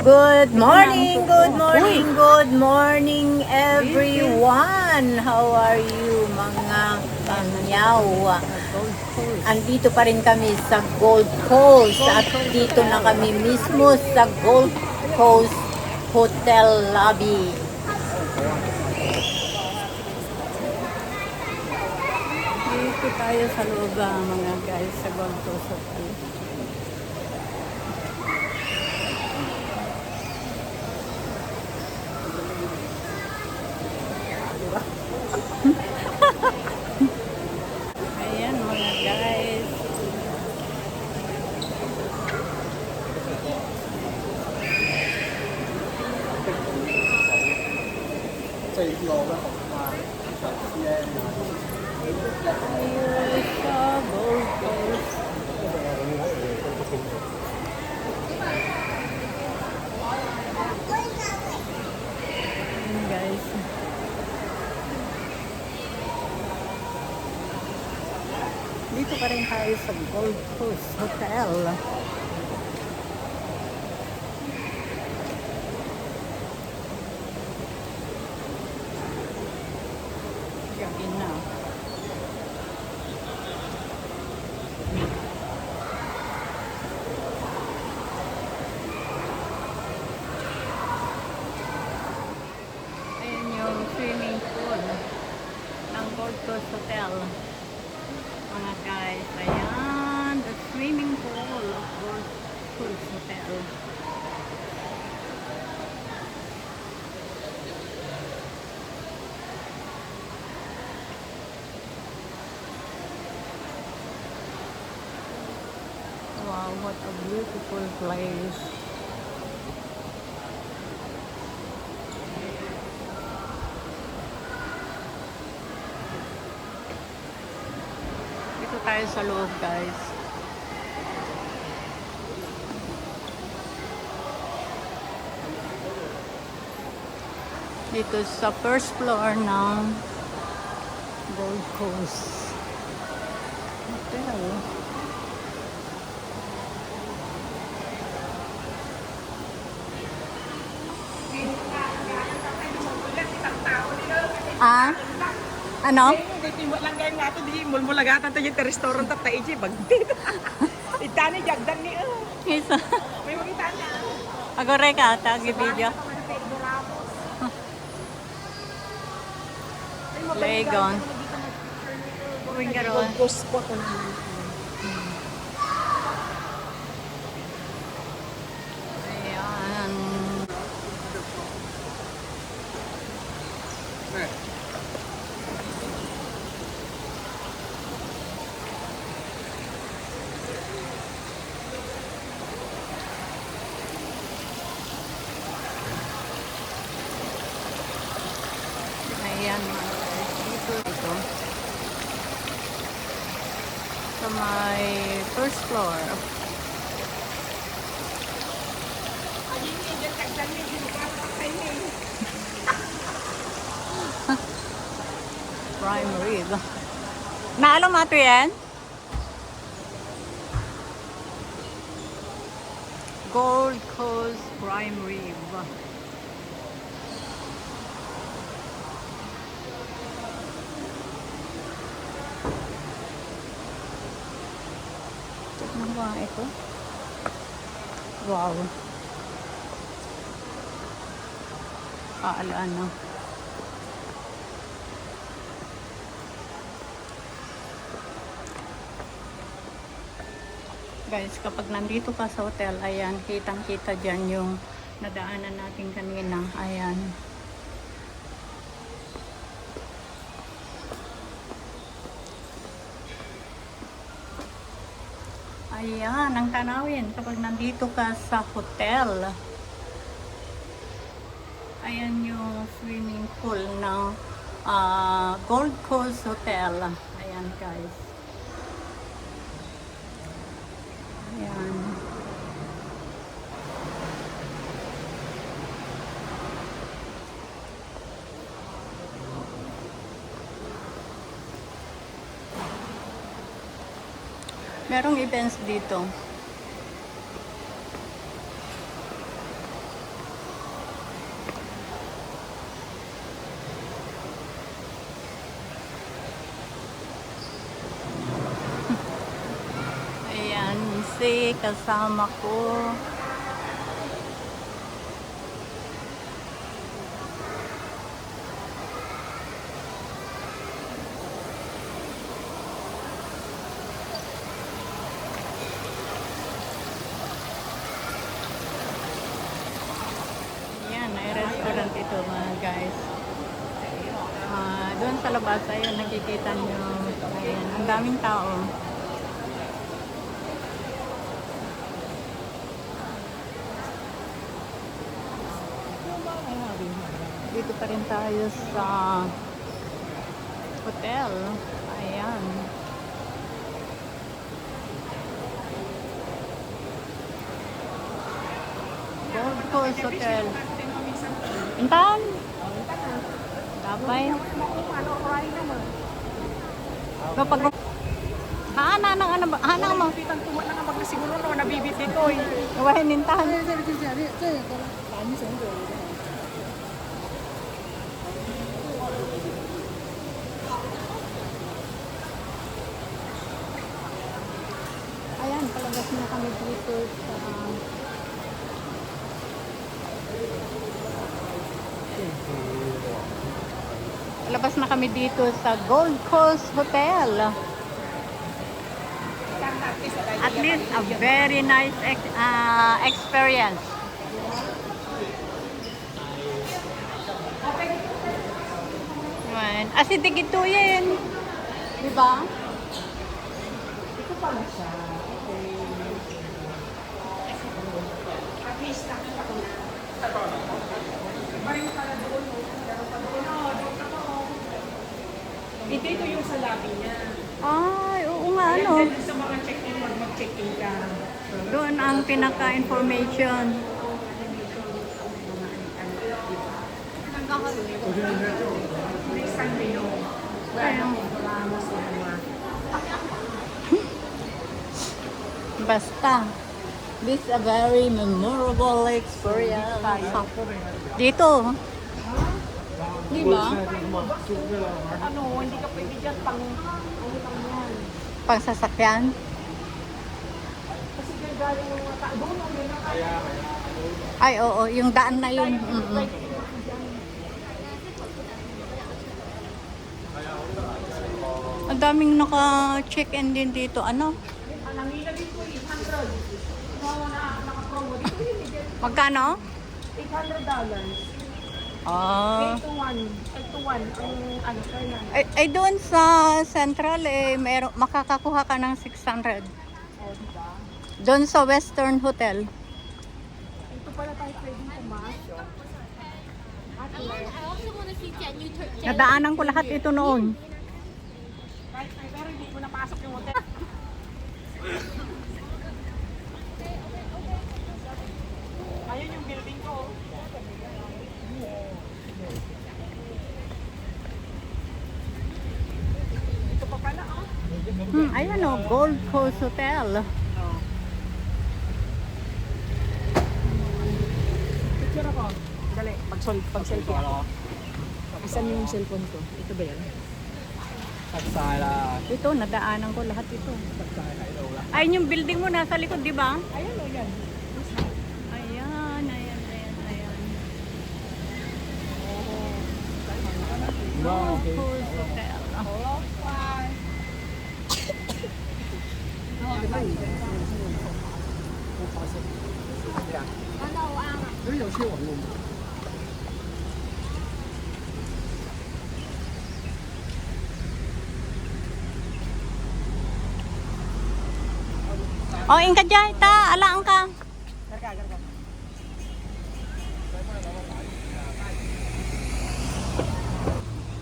Good morning, good morning, good morning everyone. How are you mga pangyaw? Andito pa rin kami sa Gold Coast at dito na kami mismo sa Gold Coast Hotel Lobby. Dito tayo sa loob mga guys sa Gold Coast Hotel. Ayan mga guys. Ayun sa Gold Coast. Ayan guys. Dito pa rin tayo sa Gold Coast Hotel. Gabi na. Ayan yung swimming pool ng Gold Coast Hotel. Mga guys, ayan, the swimming pool of Gold Coast Hotel. Wow, what a beautiful place. Dito tayo sa loob, guys. Dito sa first floor ng Gold Coast Hotel. Ah? Ano? Timot lang kayo nga ito, di mulmulagatan tayo yung restaurant at tayo dyan, bagdit. Itani, jagdan ni, Isa. may makita niya. Agore ka, tagi video. Legon. Uwing karoon. Ayan. Ayan mga guys. Dito. Sa my first floor. Prime rib. Naalong mo ito yan? Gold Coast Prime Rib. Ano ba ito? Wow. Paalaan na. Guys, kapag nandito ka sa hotel, ayan, kitang-kita dyan yung nadaanan natin kanina. Ayan. Ayan, ang tanawin kapag nandito ka sa hotel. Ayan yung swimming pool ng Gold Coast Hotel. Ayan guys. Ayan. Merong events dito. Ayan, si kasama ko. Ayan, may restaurant ito mga guys. Doon sa labas, ayun, nakikita nyo. Ayan, ang daming tao. Dito pa rin tayo sa hotel. Ayan. Gold Coast Hotel. Intan? Tapay. Kapag hana ng ano ba? Hana mo. Pitang tuwa na nga mag na siguro no, nabibit dito eh. Gawain nintan. Ayan, palabas na kami dito sa palabas na kami dito sa Gold Coast Hotel. At least a very nice experience. Man, acidic ito yan. Diba? Ito pala siya. At least nakita ko. Maring pala doon. Meron pa doon. Doon ka pa. Hindi, ito yung sa lobby niya. Ay, oo nga, ano. Ayan, sa mga check-in, mag-check-in ka. Doon ang pinaka-information. Next time kayo. Basta. This is a very memorable experience. Dito. Di ba? Ano, hindi ka pwede dyan pang ano lang yan. Pangsasakyan. Kasi galing yung mga tao. Doon, yun na kaya. Ay, oo. Yung daan na yun. Mm-mm. Ang daming naka-check-in din dito. Ano? Ang nilagay ko 800. Naka-promo dito yun. Magkano? $800. Ah. 8 to 1. 8 to 1 ang ano, Fernan. Ay doon sa Central, makakakuha ka ng 600. O, diba? Doon sa Western Hotel. Ito pala tayo pwedeng pumasok. I also want to see Jenny Turk. Nadaanan ko lahat ito noon. Kahit pero hindi ko napasok yung hotel. Ayun yung building ko. Ito pa pala, oh. Ayan o, Gold Coast Hotel. Picture ako. Dali, pag-selfie ako. Asan yung cellphone ko? Ito ba yan? Ito, nadaanan ko lahat ito. Ayun yung building mo nasa likod, di ba? Ayan o, yan. Ayan, ayan, ayan, ayan. Gold Coast Hotel. Oh, ingka dyan, ta. Alaan ka. Garga.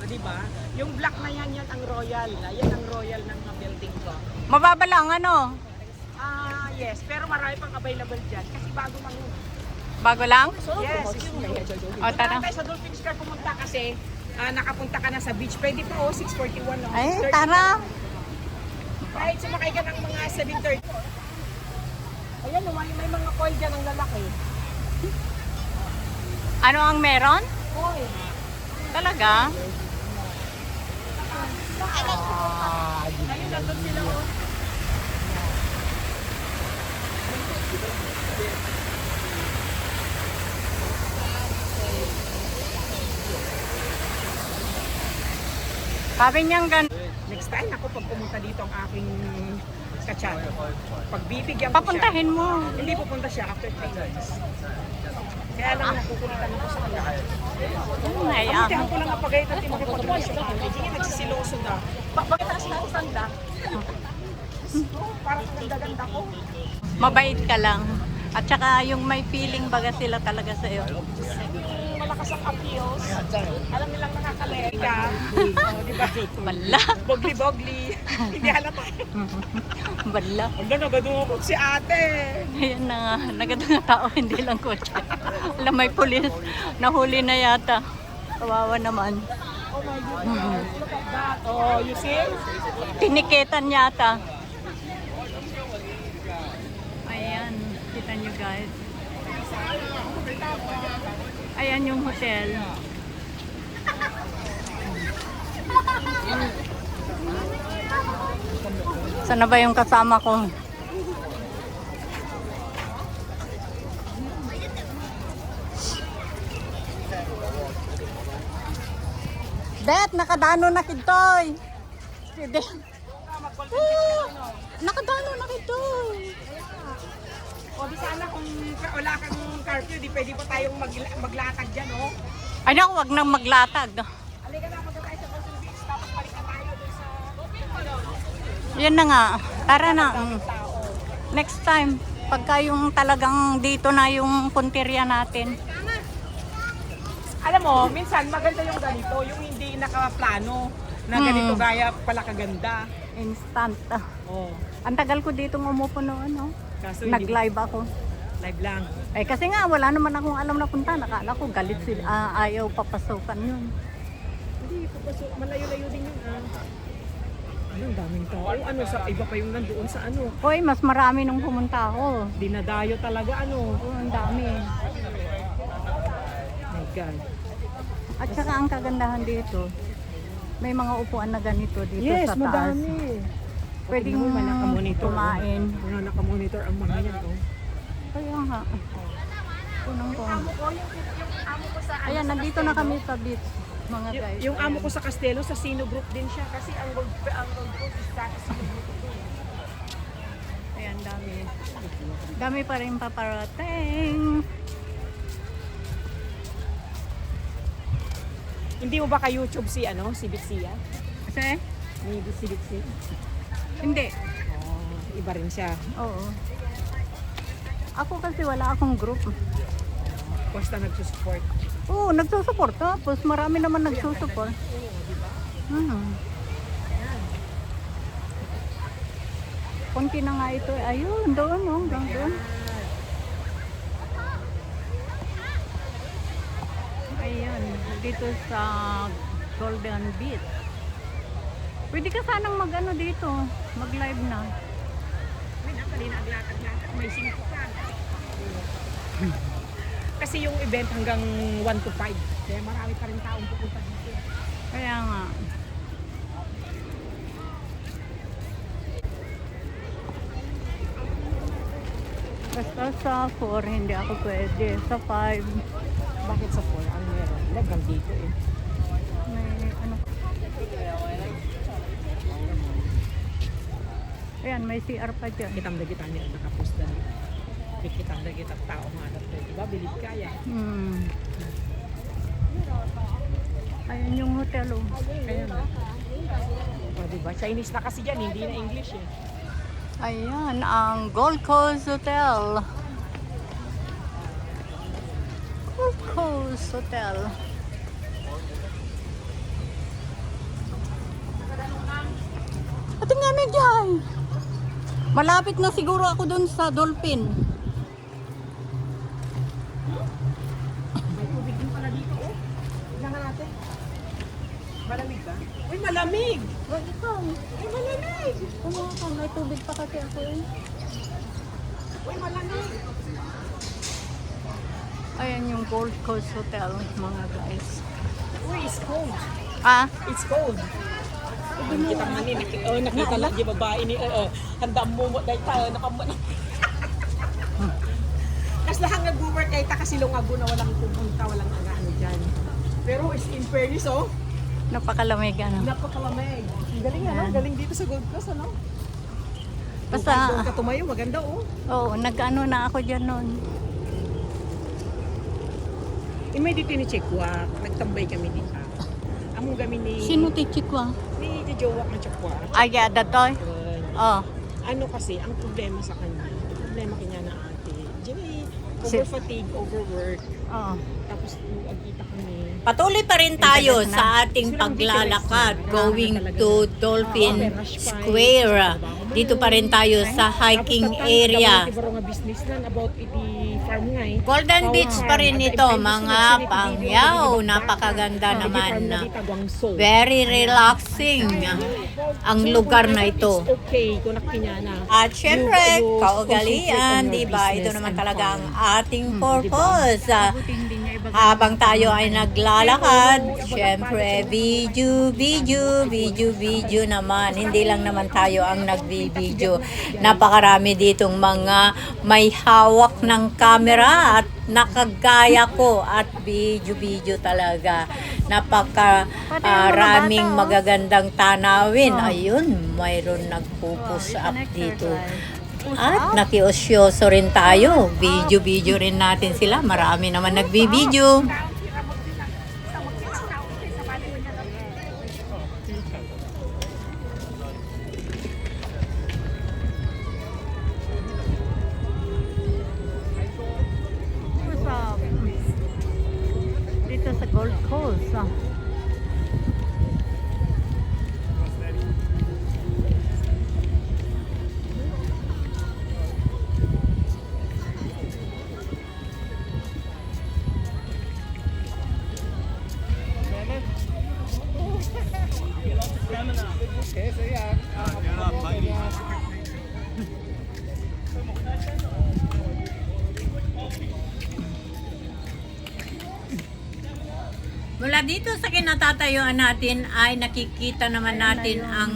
O, diba? Yung black na yan, yan ang royal. Yan ang royal ng mga building ko. Mababa lang, ano? Yes. Pero marami pang available dyan. Kasi bago mang... Bago lang? Yes. O, tara. Tayo sa Dolphin Square pumunta kasi nakapunta ka na sa beach. Pwede pa, 641. No? Ay, 30 tara. Kahit sumakay ka ng mga 7:30. Ayan, may mga coil dyan ng lalaki. Ano ang meron? Coil. Talaga? Ayun, nandun sila. Oh. Sabi niyang Next time ako pag pumunta dito ang aking kachan. Pagbibigyan ko papuntahin mo. siya. Hindi pupunta siya after 3 months. Kaya lang nakukulitan ako sa kanya. Pagkutihan ko lang napagayat at makipag-relasyon. Hindi nagsisiloso na. Bakit ang sinakusan na? Parang ganda-ganda ko. Mabait ka lang. At saka yung may feeling baga sila talaga sa iyo. Yung malakas ang appeals. Alam nilang nakakalega. Oh, di ba? Bala. Bogli-bogli. Hindi halata. Bala. Ang ganda, nagadungok si ate. Ayan na nga. Nagadang tao, hindi lang kotse. Alam, may pulis. Nahuli na yata. Kawawa naman. Oh my goodness. Look at that. Oh, you see? Tiniketan yata. Ayan. Kita nyo guys. Ayan yung hotel. Sana ba yung kasama ko? Bet, nakadano na kitoy. Nakadano na kitoy. O di sana kung wala kang curfew, di pwede pa tayong maglatag dyan, oh. Ay naku, wag nang maglatag. Halika na, punta tayo sa Golden Beach, tapos balik na tayo dun sa Yan na nga. Tara na. tao. Next time, pagka yung talagang dito na yung punteriya natin. Alam mo, minsan maganda yung ganito, yung hindi nakaplano na ganito gaya pala kaganda. Instant. Oh, Ang tagal ko dito umupo noon, no? kaso hindi Nag-live ako. live lang. Eh kasi nga, wala naman akong alam na punta. Nakala ko galit sila. Ayaw papasukan yun. Hindi, malayo-layo din yun. Ang daming tao. Ano, sa iba pa yung nandoon sa ano. Hoy, mas marami nung pumunta ako. Dinadayo talaga, ano. Oh, ang dami. My God. At saka ang kagandahan dito, may mga upuan na ganito dito Yes, sa taas. madami. Pwedeng Tingnan mo, naka-monitor. kumain. Mga naka-monitor ang mga yan, oh. Kaya nga. Punong ko. Amo ko, yung amo ko sa Ayan, nandito na kami sa beach, mga guys. Yung amo ko sa Castelo, sa Sino Group din siya. Kasi ang gold group is sa Sino Group din. Ayan, dami. Dami pa rin paparating. Hindi mo ba ka YouTube si Bixia? Kasi? Ni si Bixia? Hindi. Oh, iba rin siya. Oo. Ako kasi wala akong group. Basta nagsusupport. Oo, nagsusupport. Tapos marami naman nagsusupport. Konti na nga ito. Ayun, doon, oh, hanggang doon. Ayan, dito sa Golden Beach. Pwede ka sanang mag-ano dito, mag-live na. Uy, kanina ang latag-latag, may 5 pa. Kasi yung event hanggang 1 to 5. Kaya marami pa rin taong pupunta dito. Kaya nga. Basta sa 4, hindi ako pwede. Sa 5, Bakit sa 4? Ang meron? Legal dito eh. may ano. Ayan, may CR pa dyan. Kitang dagita niya nakapost na dito. Kitang dagita tao nga na ito. Diba? Bilib kaya. Ayun yung hotel, oh. Kaya na. O diba? Chinese na kasi dyan, hindi na English eh. Ayan, ang Gold Coast Hotel. Gold Coast Hotel. Ate nga na dyan. Malapit na siguro ako dun sa Dolphin. May tubig din pala dito oh. Tignan nga natin. Malamig ba? Uy, malamig! Wag ikaw. Uy, malamig! Kumuha ka. May tubig pa kasi ako eh. Uy, malamig! Ayan yung Gold Coast Hotel, mga guys. Uy, it's cold. Ah? It's cold. Kita man ni nakita lang di babae ni handa mo mo dai ta nakamot. Kas lahang nag-work kay ta kasi lungago na walang pupunta, walang ano diyan. Pero is in fairness Napakalamig ano. napakalamig. Ang galing ano, galing dito sa Gold Coast ano. Basta, Doon ka tumayo, maganda oo, nag-ano na ako dyan noon. Imay dito ni Chekwa, nagtambay kami dito. Among kami ni Sino tichikwa? ni Jowa ng Chekwa. Ay, yeah, datoy. Oh. Ano kasi, ang problema sa kanya, ang problema kanya na ate, Jimmy, Si- over fatigue, overwork, Oo. tapos agkita kami. Patuloy pa rin tayo Interest na. sa ating Silang paglalakad interest na. going Talaga to na. Dolphin Oo, rush pa. Square. Dito pa rin tayo sa hiking area. Tapos nga business lang about iti farm nga eh. Golden Power Beach farm. pa rin At ito, imbes na mga nagsinit pangyaw. video, Napakaganda iti naman. farm na dito, Guangzhou. Very relaxing ang lugar na ito. It's okay kung nakinya na. At syempre, You kaugalian, concentrate on di your ba? Ito business naman and talaga ang farm. ating purpose. Habang tayo ay naglalakad, syempre, video naman. Hindi lang naman tayo ang nagbi-video. Napakarami ditong mga may hawak ng camera at nakagaya ko at video talaga. Napakaraming magagandang tanawin. Ayun, mayroon nagpo-push up dito. At nakiosyoso rin tayo. Video rin natin sila. Marami naman nagbibideo. What's up? Dito sa Gold Coast. Mula dito sa kinatatayuan natin ay nakikita naman natin ang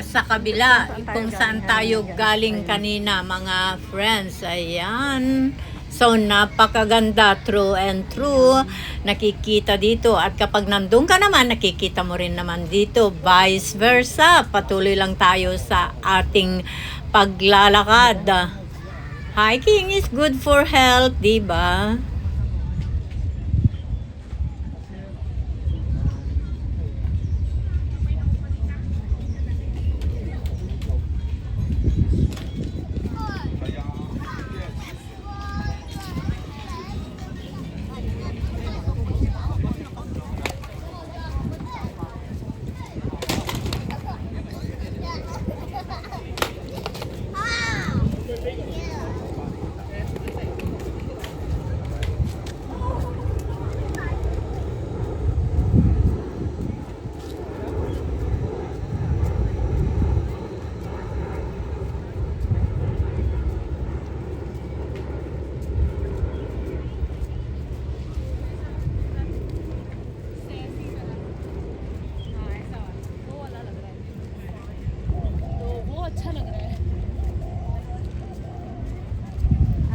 sa kabila kung saan tayo galing kanina, mga friends. Ayan. So, napakaganda, true and true. Nakikita dito. At kapag nandun ka naman, nakikita mo rin naman dito. Vice versa. Patuloy lang tayo sa ating paglalakad. Hiking is good for health, di ba?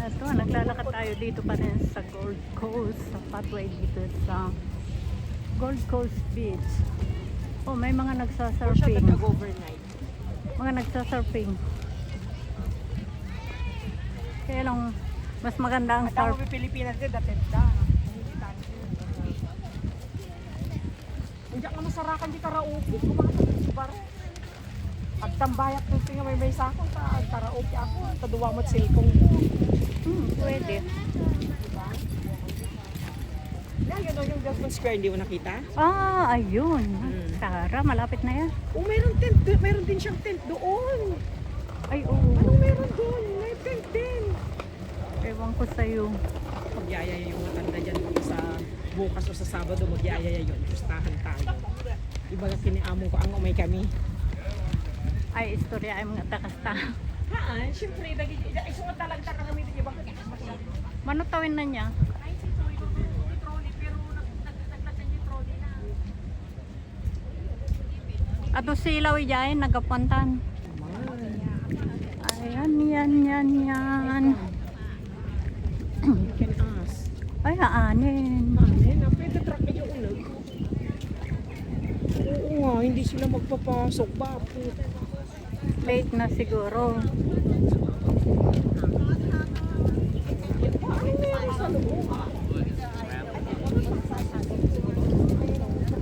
Ito, naglalakad tayo dito pa rin sa Gold Coast, sa pathway dito sa Gold Coast Beach. Oh, may mga nagsasurfing. overnight. Mga nagsasurfing. Kaya lang, mas maganda ang At ako surf. Pilipinas din, dati da. Hindi ka masarakan di karaoke, kumakata sa bar. At tambayak kung tinga may sakong ta, karaoke ako, taduwa mo't cellphone ko. Pwede. Diba? Yeah, yun o yung Delphine Square, hindi mo nakita? Ah, ayun. Tara, malapit na yan. Oh, mayroon tent, mayroon din siyang tent doon. Ay, oo. Anong meron doon? May tent din. Ewan ko sa'yo. Magyayaya yung matanda dyan sa bukas o sa Sabado, magyayaya yun. Pustahan tayo. Iba ka kiniamo ko ang umay kami. Ay, istorya ay mga takasta. Haan, syempre, ay sungat talaga ka kami din. Iba ka Manutawin na niya. ay, si Troy, si trolley, pero naglasan yung trolley na. Ato silaw iyayin, nagapuntan. Ayan, yan. You can ask. Ay, aanin. Amen, pwede truck medyo ulag. Oo nga, hindi sila magpapasok. Bakit? Late na siguro. Ano meron sa loob?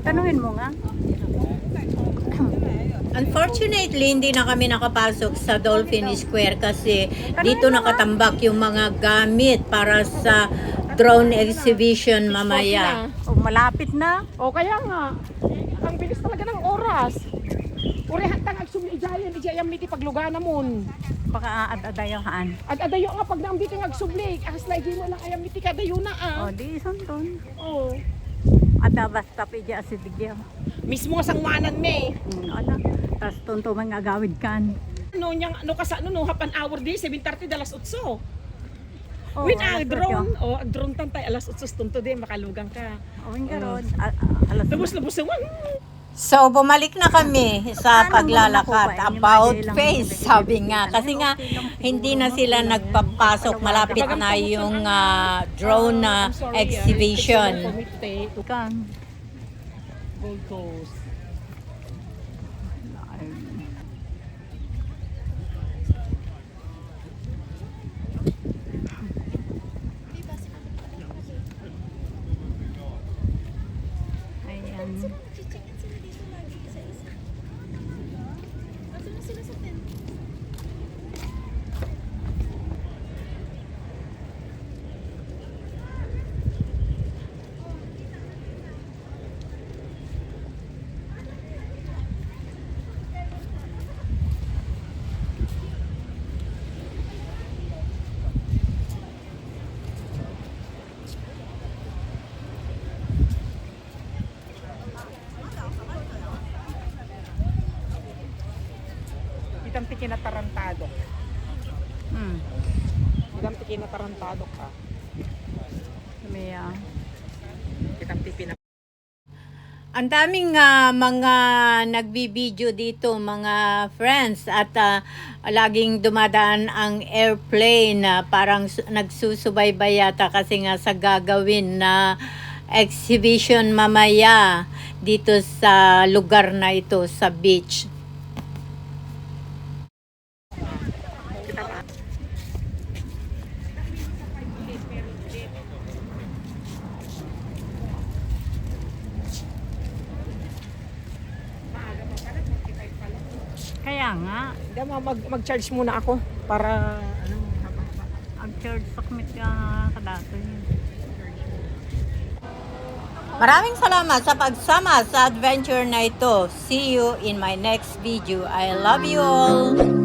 Tanungin mo nga. Unfortunately, hindi na kami nakapasok sa Dolphin Square kasi dito nakatambak yung mga gamit para sa drone exhibition mamaya. O, malapit na. O kaya nga, ang bilis talaga ng oras. Uri hantang ijayam miti pagluga namon. Baka aad-adayahan. At adayo nga pag naambiti ng agsublik, ahas lagi mo lang ayam miti kadayo na O, di isunton. Oh. Ada basta pidya asidigya. Mismo sang manan me. Ala, tas tunto mga agawid kan. No nyang no kasano no half an hour di 7:30 dalas 8. Oh, With alas drone, drone tantay alas 8 tunto di makalugang ka. O, garod. Alas. Lubos-lubos naman. So, bumalik na kami sa Anong paglalakad. muna po ba? About Yung face, sabi nga. Kasi nga, hindi na sila nagpapasok. Malapit na yung drone exhibition. Kan. Gold Coast. Ayan. Kitang tiki na tarantado. Kitang tiki na tarantado ka. May, Kitang tiki na. ang daming mga nagbibideo dito, mga friends, at laging dumadaan ang airplane, parang nagsusubaybay yata kasi nga sa gagawin na exhibition mamaya dito sa lugar na ito, sa beach. Kaya nga, Hindi mag-charge muna ako para ano, ang church sakmit ka kadato yun. Maraming salamat sa pagsama sa adventure na ito. See you in my next video. I love you all.